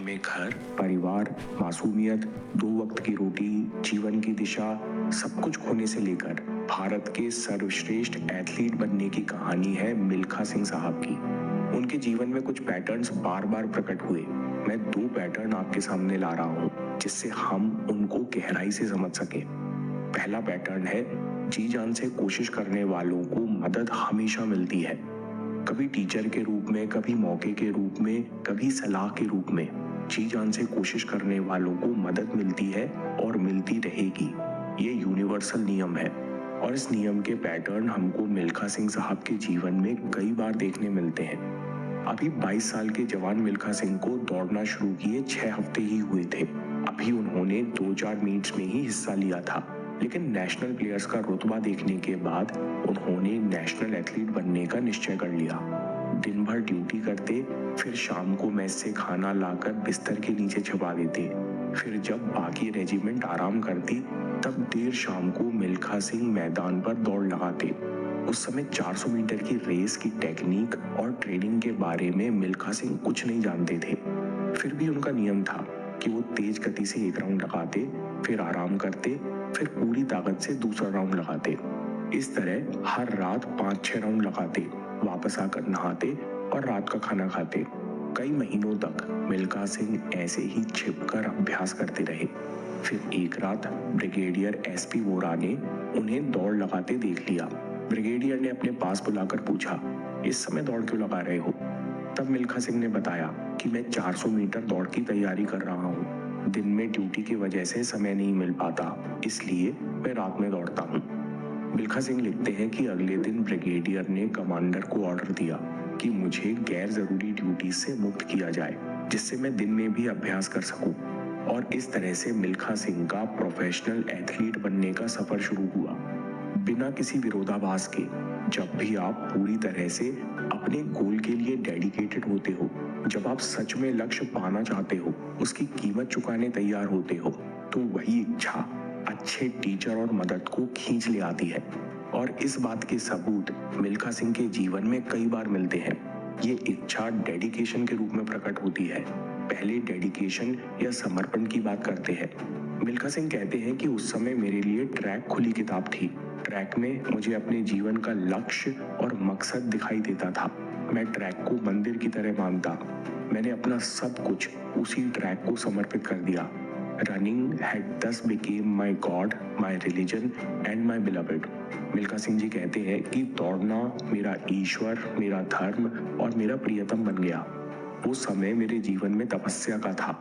में घर, परिवार, मासूमियत, 2 वक्त की रोटी, जीवन की दिशा, सब कुछ खोने से लेकर भारत के सर्वश्रेष्ठ एथलीट बनने की कहानी है मिल्खा सिंह साहब की। उनके जीवन में कुछ पैटर्न्स बार बार प्रकट हुए। मैं 2 पैटर्न आपके सामने ला रहा हूँ जिससे हम उनको गहराई से समझ सकें। पहला पैटर्न है, जी जान से कोशिश करने वालों को मदद हमेशा मिलती है। कभी टीचर के रूप में, कभी मौके के रूप में, कभी सलाह के रूप में। जी जान से कोशिश करने वालों को मदद मिलती है और मिलती रहेगी। ये यूनिवर्सल नियम है और इस नियम के पैटर्न हमको मिल्खा सिंह साहब के जीवन में कई बार देखने मिलते हैं। अभी 22 साल के जवान मिल्खा सिंह को दौड़ना शुरू किए 6 हफ्ते ही हुए थे। अभी उन्होंने 2-4 मीट्स में ही हिस्सा लिया था, लेकिन नेशनल प्लेयर्स का रुतबा देखने के बाद उन्होंने नेशनल एथलीट बनने का निश्चय कर लिया। दिन भर ड्यूटी करते, फिर शाम को मेस से खाना लाकर बिस्तर के नीचे छुपा देते। फिर जब बाकी रेजिमेंट आराम करती, तब देर शाम को मिल्खा सिंह मैदान पर दौड़ लगाते। उस समय 400 मीटर की रेस की टेक्निक और ट्रेनिंग के बारे में मिल्खा सिंह कुछ नहीं जानते थे। फिर भी उनका नियम था कि वो तेज गति से 1 राउंड लगाते, फिर आराम करते, फिर पूरी ताकत से दूसरा राउंड लगाते। इस तरह हर रात 5-6 राउंड लगाते, वापस आकर नहाते और रात का खाना खाते। कई महीनों तक मिल्खा सिंह ऐसे ही छिपकर अभ्यास करते रहे। फिर एक रात ब्रिगेडियर एसपी वोरा ने उन्हें दौड़ लगाते देख लिया। ब्रिगेडियर ने अपने पास बुलाकर पूछा, इस समय दौड़ क्यों लगा रहे हो? तब मिल्खा सिंह ने बताया कि मैं 400 मीटर दौड़ की तैयारी कर रहा हूँ। दिन में ड्यूटी की वजह से समय नहीं मिल पाता, इसलिए मैं रात में दौड़ता हूँ। मिल्खा सिंह लिखते हैं कि अगले दिन ब्रिगेडियर ने कमांडर को ऑर्डर दिया कि मुझे गैर जरूरी ड्यूटी से मुक्त किया जाए, जिससे मैं दिन में भी अभ्यास कर सकूं। और इस तरह से मिल्खा सिंह का प्रोफेशनल एथलीट बनने का सफर शुरू हुआ, बिना किसी विरोधाभास के। जब भी आप पूरी तरह से अपने गोल के लिए डेडिकेटेड होते हो, जब आप सच में लक्ष्य पाना चाहते हो, उसकी कीमत चुकाने तैयार होते हो, तो वही इच्छा अच्छे टीचर और मदद को खींच ले आती है। और इस बात के सबूत मिल्खा सिंह के जीवन में कई बार मिलते हैं। ये इच्छा डेडिकेशन के रूप में प्रकट होती है। पहले डेडिकेशन या समर्पण की बात करते हैं। मिल्खा सिंह कहते हैं कि उस समय मेरे लिए ट्रैक खुली किताब थी। ट्रैक में मुझे अपने जीवन का लक्ष्य और मकसद दिखाई देता था। मैं ट्रैक को मंदिर की तरह मानता। मैंने अपना सब कुछ उसी ट्रैक को समर्पित कर दिया। Running had thus became my God, my religion and my beloved। Milkha Singh ji कहते हैं कि दौड़ना मेरा ईश्वर, मेरा धर्म और मेरा प्रियतम बन गया। वो समय मेरे जीवन में तपस्या का था।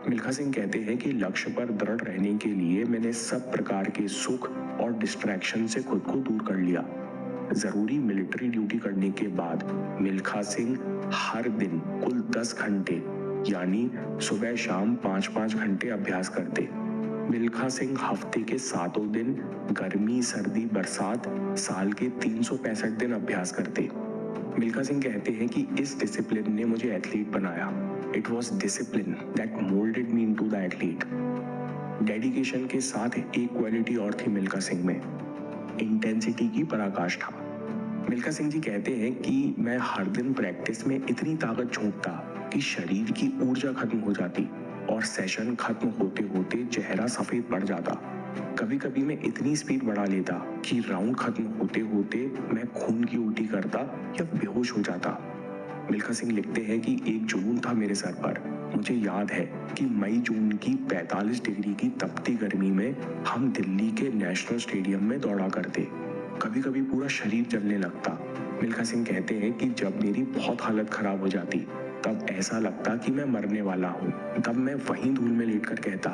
मिल्खा सिंह कहते हैं कि लक्ष्य पर दृढ़ रहने के लिए मैंने सब प्रकार के सुख और डिस्ट्रैक्शन से खुद को दूर कर लिया। जरूरी मिलिट्री ड्यूटी करने के बाद मिल्खा सिंह हर दिन कुल 10 घंटे यानी सुबह शाम 5-5 घंटे अभ्यास करते। मिल्खा सिंह हफ्ते के 7 दिन, गर्मी सर्दी बरसात, साल के 365 दिन अभ्यास करते। मिल्खा सिंह कहते हैं कि इस डिसिप्लिन ने मुझे एथलीट बनाया। It was discipline that moulded me into the athlete. Dedication के साथ एक क्वालिटी और थी मिल्खा सिंह में, इंटेंसिटी की पराकाष्ठा। मिल्खा सिंह जी कहते हैं कि मैं हर दिन प्रैक्टिस में इतनी ताकत झोंकता कि शरीर की ऊर्जा खत्म हो जाती और सेशन खत्म होते होते चेहरा सफेद पड़ जाता। कभी कभी मैं इतनी स्पीड बढ़ा लेता कि राउंड खत्म होते होते मैं खून की उल्टी करता या बेहोश हो जाता। मिल्खा सिंह लिखते हैं कि एक जुनून था मेरे सर पर। मुझे याद है कि मई जून की 45 डिग्री की तपती गर्मी में हम दिल्ली के नेशनल स्टेडियम में दौड़ा करते। कभी कभी पूरा शरीर जलने लगता। मिल्खा सिंह कहते हैं कि जब मेरी बहुत हालत खराब हो जाती, तब ऐसा लगता कि मैं मरने वाला हूँ। तब मैं वहीं धूल में लेटकर कहता,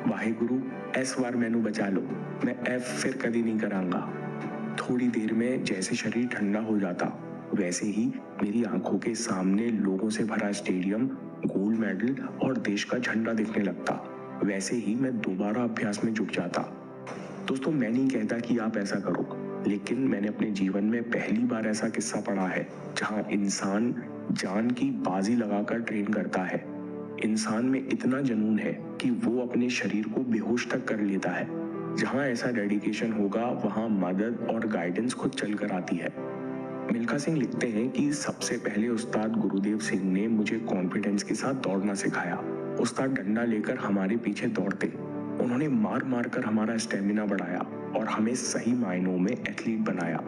वाहे गुरु, इस बार मैनू बचा लो, मैं एफ फिर कभी नहीं करांगा। थोड़ी देर में जैसे शरीर ठंडा हो जाता, वैसे ही मेरी आंखों के सामने लोगों से भरा स्टेडियम, गोल्ड मेडल और देश का झंडा दिखने लगता। वैसे ही मैं दोबारा अभ्यास में जुट जाता। दोस्तों, मैं नहीं कहता कि आप ऐसा करो, लेकिन मैंने अपने जीवन में पहली बार ऐसा किस्सा पढ़ा है जहां इंसान जान की बाजी लगाकर ट्रेन करता है। इंसान में इतना जुनून है कि वो अपने शरीर को बेहोश तक कर लेता है। जहां ऐसा डेडिकेशन होगा, वहां मदद और गाइडेंस खुद चल कर आती है। मिल्खा सिंह लिखते हैं कि सबसे पहले उस्ताद गुरुदेव सिंह ने मुझे कॉन्फिडेंस के साथ दौड़ना सिखाया। उस्ताद डंडा लेकर हमारे पीछे दौड़ते। उन्होंने मार मार कर हमारा स्टेमिना बढ़ाया और हमें सही मायनों में एथलीट बनाया।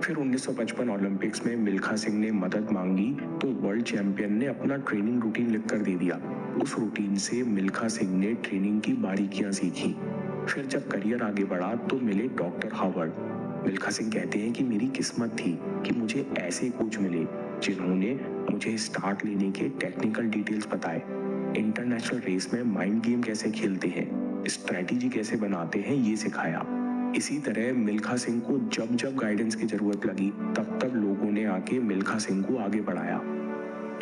फिर 1955 ओलंपिक्स में मिल्खा सिंह ने मदद मांगी तो वर्ल्ड चैंपियन ने अपना ट्रेनिंग रूटीन लिखकर दे दिया। उस रूटीन से मिल्खा सिंह ने ट्रेनिंग की बारीकियां सीखी। फिर जब करियर आगे बढ़ा तो मिले डॉक्टर हावर्ड। मिल्खा सिंह कहते हैं कि मेरी किस्मत थी कि मुझे ऐसे कोच मिले जिन्होंने मुझे स्टार्ट लेने के टेक्निकल डिटेल्स बताए, इंटरनेशनल रेस में माइंड गेम कैसे खेलते हैं, स्ट्रेटेजी कैसे बनाते हैं, ये सिखाया। इसी तरह मिल्खा सिंह को जब जब गाइडेंस की जरूरत लगी तब तब लोगों ने आके मिल्खा सिंह को आगे बढ़ाया।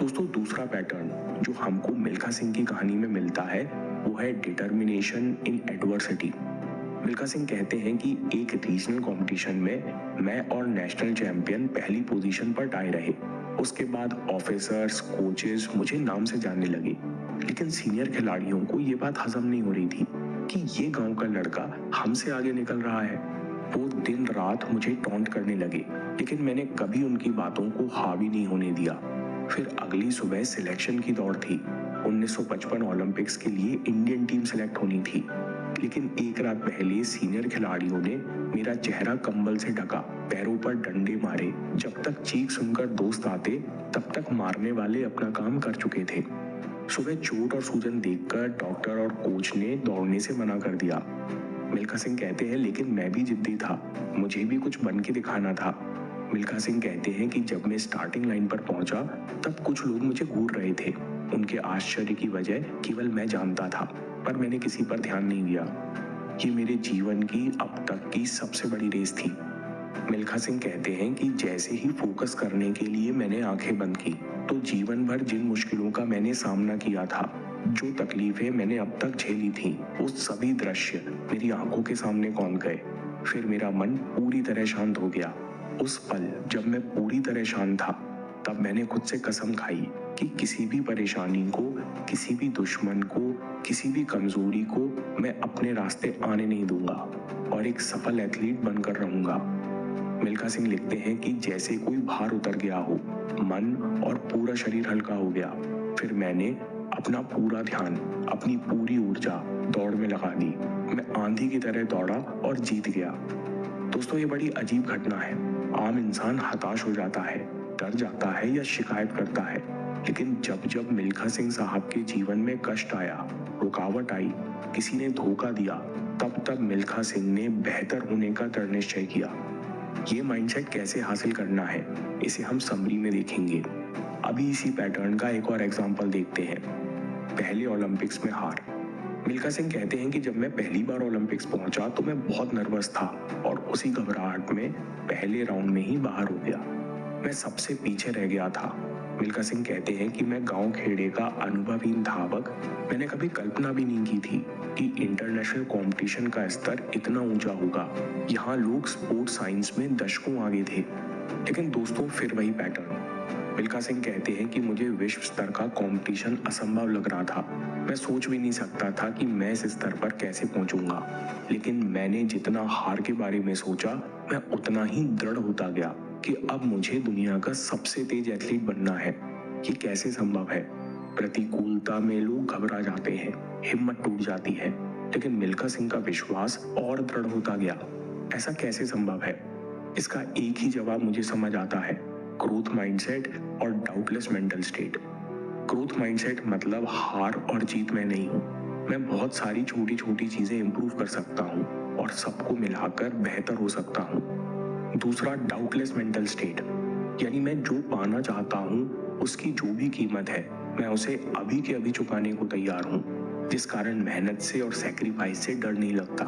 दोस्तों, दूसरा पैटर्न जो हमको मिल्खा सिंह की कहानी में मिलता है वो है determination in adversity. Milkha Singh कहते हैं कि एक रीजनल कंपटीशन में मैं और नेशनल चैंपियन पहली पोजीशन पर टाई रहे। उसके बाद ऑफिसर्स, कोचेस मुझे नाम से जानने लगे, लेकिन सीनियर खिलाड़ियों को ये बात हजम नहीं हो रही थी कि ये गांव का लड़का हमसे आगे निकल रहा है। वो दिन रात मुझे टॉन्ट करने लगे, लेकिन मैंने कभी उनकी बातों को हावी नहीं होने दिया। फिर अगली सुबह सिलेक्शन की दौड़ थी। 1955 ओलंपिक्स के लिए इंडियन टीम सिलेक्ट होनी थी, लेकिन एक रात पहले सीनियर खिलाड़ियों ने मेरा चेहरा कंबल से ढका, पैरों पर डंडे मारे। जब तक चीख सुनकर दोस्त आते तब तक मारने वाले अपना काम कर चुके थे। सुबह चोट और सूजन देखकर डॉक्टर और कोच ने दौड़ने से मना कर दिया। मिल्खा सिंह कहते हैं लेकिन मैं भी जिद्दी था, मुझे भी कुछ बन के दिखाना था। मिल्खा सिंह कहते हैं कि जब मैं स्टार्टिंग लाइन पर पहुंचा तब कुछ लोग मुझे घूर रहे थे। उनके आश्चर्य की वजह केवल मैं जानता था, पर मैंने किसी पर ध्यान नहीं दिया। ये मेरे जीवन की अब तक की सबसे बड़ी रेस थी। मिल्खा सिंह कहते हैं कि जैसे ही फोकस करने के लिए मैंने आंखें बंद की तो जीवन भर जिन मुश्किलों का मैंने सामना किया था, जो तकलीफें मैंने अब तक झेली थी, वो सभी दृश्य मेरी आंखों के सामने कौन गए। फिर मेरा मन पूरी तरह शांत हो गया। उस पल जब मैं पूरी तरह शांत था तब मैंने खुद से कसम खाई कि किसी भी परेशानी को, किसी भी दुश्मन को, किसी भी कमजोरी को मैं अपने रास्ते आने नहीं दूंगा और एक सफल एथलीट बनकर रहूंगा। मिल्खा सिंह लिखते हैं कि जैसे कोई भार उतर गया हो, मन और पूरा शरीर हल्का हो गया। फिर मैंने अपना पूरा ध्यान, अपनी पूरी ऊर्जा दौड़ में लगा दी। मैं आंधी की तरह दौड़ा और जीत गया। दोस्तों, ये बड़ी अजीब घटना है। आम इंसान हताश हो जाता है, डर जाता है या शिकायत करता है, लेकिन जब जब मिल्खा सिंह साहब के जीवन में कष्ट आया, रुकावट आई, किसी ने धोखा दिया, तब तब मिल्खा सिंह ने बेहतर होने का दृढ़ निश्चय किया। ये माइंडसेट कैसे हासिल करना है, इसे हम समरी में देखेंगे। अभी इसी पैटर्न का एक और एग्जाम्पल देखते हैं। पहले ओलंपिक्स में हार। मिल्खा सिंह कहते हैं कि जब मैं पहली बार ओलंपिक्स पहुंचा तो मैं बहुत नर्वस था और उसी घबराहट में पहले राउंड में ही बाहर हो गया। मैं सबसे पीछे रह गया था। मिल्खा सिंह कहते हैं कि मैं गांव खेड़े का अनुभवहीन धावक, मैंने कभी कल्पना भी नहीं की थी कि इंटरनेशनल कंपटीशन का स्तर इतना ऊंचा होगा। यहाँ लोग स्पोर्ट्स साइंस में दशकों आगे थे। लेकिन दोस्तों, फिर वही पैटर्न। मिल्खा सिंह कहते हैं कि मुझे विश्व स्तर का कंपटीशन असंभव लग रहा था। मैं सोच भी नहीं सकता था कि मैं इस स्तर पर कैसे पहुंचूंगा, लेकिन मैंने जितना हार के बारे में सोचा, मैं उतना ही दृढ़ होता गया कि अब मुझे दुनिया का सबसे तेज एथलीट बनना है। ये कैसे संभव है? प्रतिकूलता में लोग घबरा जाते हैं, हिम्मत टूट जाती है, लेकिन मिल्खा सिंह का विश्वास और दृढ़ होता गया। ऐसा कैसे संभव है? इसका एक ही जवाब मुझे समझ आता है, ग्रोथ माइंडसेट और doubtless mental state. Growth mindset मतलब हार और जीत में नहीं हूँ, मैं बहुत सारी छोटी छोटी चीजें इंप्रूव कर सकता हूँ और सबको मिलाकर बेहतर हो सकता हूँ। दूसरा, डाउटलेस मेंटल स्टेट, यानी मैं जो पाना चाहता हूँ उसकी जो भी कीमत है, मैं उसे अभी के अभी चुकाने को तैयार हूँ, जिस कारण मेहनत से और सैक्रिफाइस से डर नहीं लगता।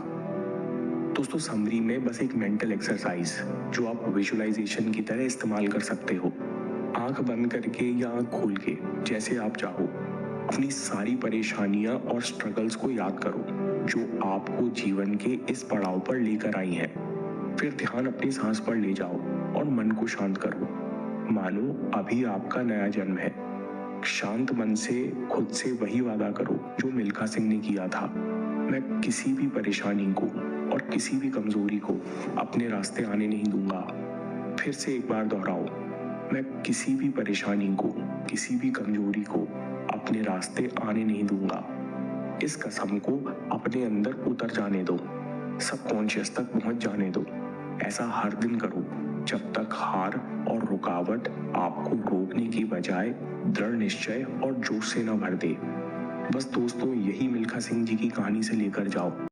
दोस्तों, समरी में बस एक मेंटल एक्सरसाइज जो आप विजुअलाइजेशन की तरह इस्तेमाल कर सकते हो। आंख बंद करके या आंख खोल के, जैसे आप चाहो, अपनी सारी परेशानियां और स्ट्रगल्स को याद करो जो आपको जीवन के इस पड़ाव पर लेकर आई हैं। फिर ध्यान अपनी सांस पर ले जाओ और मन को शांत करो। मानो अभी आपका नया जन्म है। शांत मन से खुद से वही वादा करो जो मिल्खा सिंह ने किया था, मैं किसी भी परेशानी को और किसी भी कमजोरी को अपने रास्ते आने नहीं दूंगा। फिर से एक बार दोहराओ, मैं किसी भी परेशानी को, किसी भी कमजोरी को अपने रास्ते आने नहीं दूंगा। इस कसम को अपने अंदर उतर जाने दो, सबकॉन्शियस तक पहुंच जाने दो। ऐसा हर दिन करो जब तक हार और रुकावट आपको रोकने की बजाय दृढ़ निश्चय और जोश से न भर दे। बस दोस्तों, यही मिल्खा सिंह जी की कहानी से लेकर जाओ।